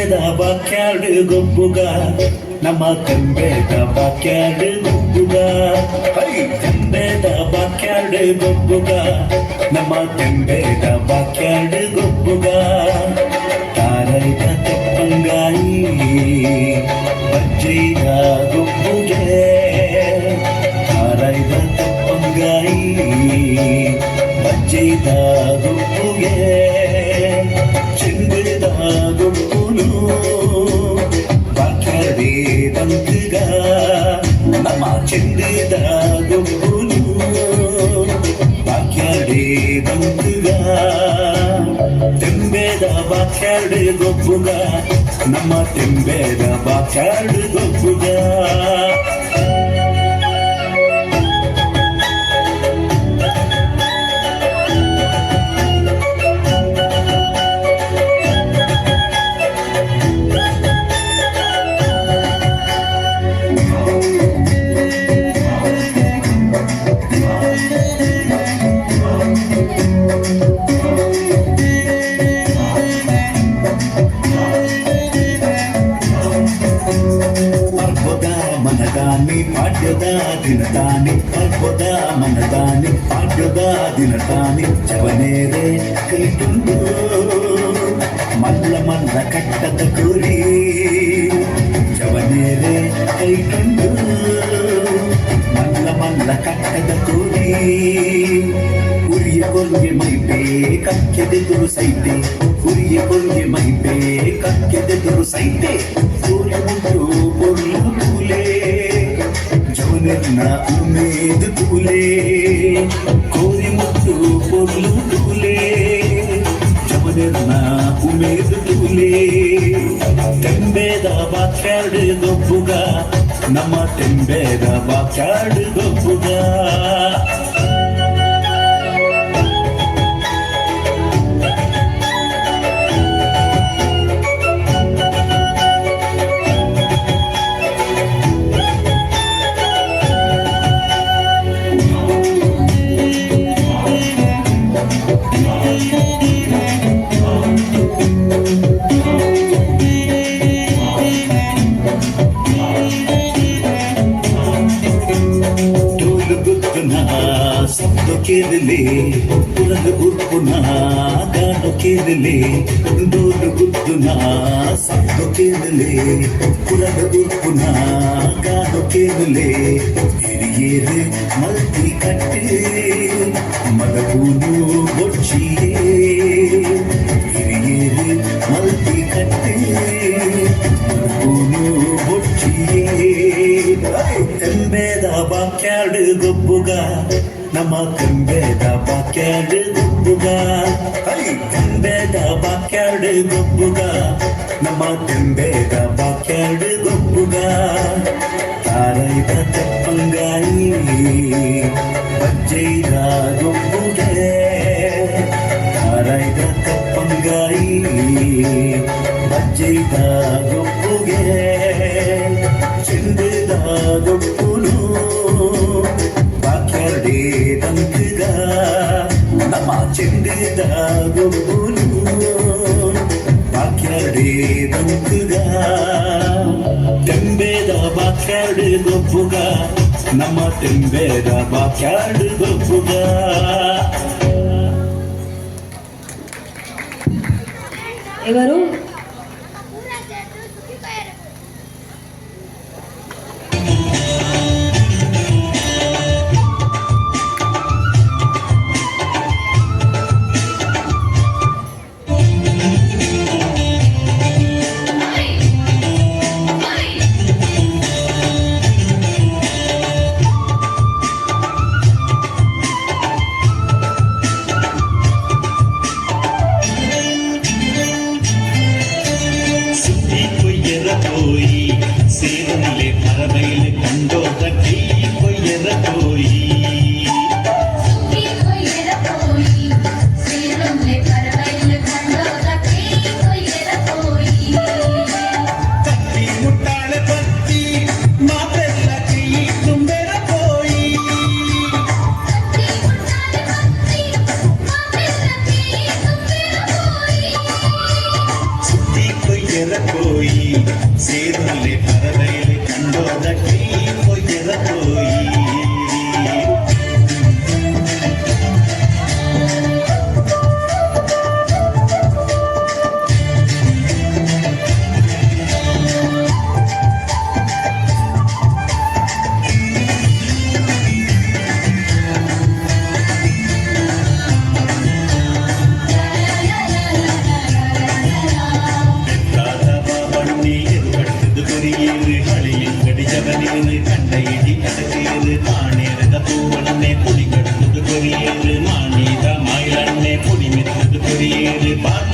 ತೆಂಬೇದ ಬಾಕ್ಯಾಡು ಗೊಬ್ಬುಗ ನಮ್ಮ ತೆಂಬೇದ ಬಾಕ್ಯಾಡು ಗೊಬ್ಬುಗ ತೆಂಬೇದ ಬಾಕ್ಯಾಡು ಗೊಬ್ಬುಗ ನಮ್ಮ ತೆಂಬೇದ ಬಾಕ್ಯಾಡು ಗೊಬ್ಬುಗ ತಾರೈದ ತೆಪ್ಪಂಗಾಯಿ ಬಜ್ಜೈದ ಗೊಬ್ಬುಗೆ ತಾರೈದ ತೆಪ್ಪಂಗಾಯಿ ಬಜ್ಜೈದ ಗೊಬ್ಬುಗೆ ಚೆಂದಿದ ಗೊಬ್ಬುನು ಬಾಕ್ಯಾಡೆ ಬಂತುಗ ನಮ್ಮ ಚೆಂದಿದ ಗೊಬ್ಬುನು ಬಾಕ್ಯಾಡೆ ಬಂತುಗ ತೆಂಬೇದ ಬಾಕ್ಯಾಡು ಗೊಬ್ಬುಗ ನಮ್ಮ ತೆಂಬೇದ ಬಾಕ್ಯಾಡು ಗೊಬ್ಬುಗ ಪಾಡ್ಯದ ದಿನತಾನಿ ಅರ್ಬುದ ಮನದಾನಿ ಪಾಡ್ಯದ ದಿನತಾನಿ ಜವನೇರೆ ಕಲಿತುಂಡು ಮಲ್ಲ ಮಲ್ಲ ಕಟ್ಟದ ಕೂರಿ ಜವನೇರೆ ಕೈತುಂಡು ಮಲ್ಲ ಮಲ್ಲ ಕಟ್ಟದ ಕೂರಿ ಉರಿಯ ಕೊಲ್ಗೆ ಮೈಪೇ ಕಕ್ಕೆದೆದುರು ಸೈತೆ ಉರಿಯ ಕೊಲ್ಗೆ ಮೈಪೇ ಕಕ್ಕೆದೆದುರು ಸೈತೆ ಸೂರ್ಯ ಮುಟ್ಟು பொருள் பூலே ಜವನರ್ನ ಉಮೇದು ತೂಲೆ ಕೋರಿ ಮುತ್ತು பொருள் ತೂಲೆ ಜವನರ್ನ ಉಮೇದು ತೂಲೆ ತೆಂಬೇದ ಬಾಕ್ಯಾಡು ಗೊಬ್ಬುಗ ನಮ್ಮ ತೆಂಬೇದ ಬಾಕ್ಯಾಡು ಗೊಬ್ಬುಗ ಕೇರಲೆ ಪುರದ ಉರ್ಪುನ ಗಾನು ಕೇರಲೆ ಡೋಲು ಗುದ್ದುನ ಸದ್ದು ಕೇರಲೆ ಪುರದ ಉರ್ಪುನ ಗಾನು ಕೇರಲೆ ಹಿರಿಯೇರು ಮಲ್ತಿ ಕಟ್ಟೆ ಮದಪೂನು ಬೊಚ್ಚಿಯೇ ಹಿರಿಯೇರು ಮಲ್ತಿ ಕಟ್ಟೆ ಮದಪೂನು ಬೊಚ್ಚಿಯೇ ತೆಂಬೇದ ಬಾಕ್ಯಾಡು ಗೊಬ್ಬುಗ ನಮ್ಮ ತೆಂಬೇದ ಬಾಕ್ಯಾಡು ಗೊಬ್ಬುಗ ತೆಂಬೇದ ಬಾಕ್ಯಾಡು ಗೊಬ್ಬುಗ ನಮ್ಮ ತೆಂಬೇದ ಬಾಕ್ಯಾಡು ಗೊಬ್ಬುಗ ತಾರೈದ ತೆಪ್ಪಂಗಾಯಿ ಬಜ್ಜೈದ ಗೊಬ್ಬುಗೆ ತಾರೈದ ತೆಪ್ಪಂಗಾಯಿ ಬಜ್ಜೈದ ಗೊಬ್ಬುಗೆ ಚೆಂದಿದ ಗೊಬ್ಬುನು ಬಾಕ್ಯಾಡೆ ಬಂತುಗ ನಮ್ಮ ಚೆಂದಿದ ಗೊಬ್ಬುನು ಬಾಕ್ಯಾಡೆ ಬಂತುಗ ತೆಂಬೇದ ಬಾಕ್ಯಾಡು ಗೊಬ್ಬುಗ ನಮ್ಮ ತೆಂಬೇದ ಬಾಕ್ಯಾಡು ಗೊಬ್ಬುಗ ఎవరు ఏరి పాట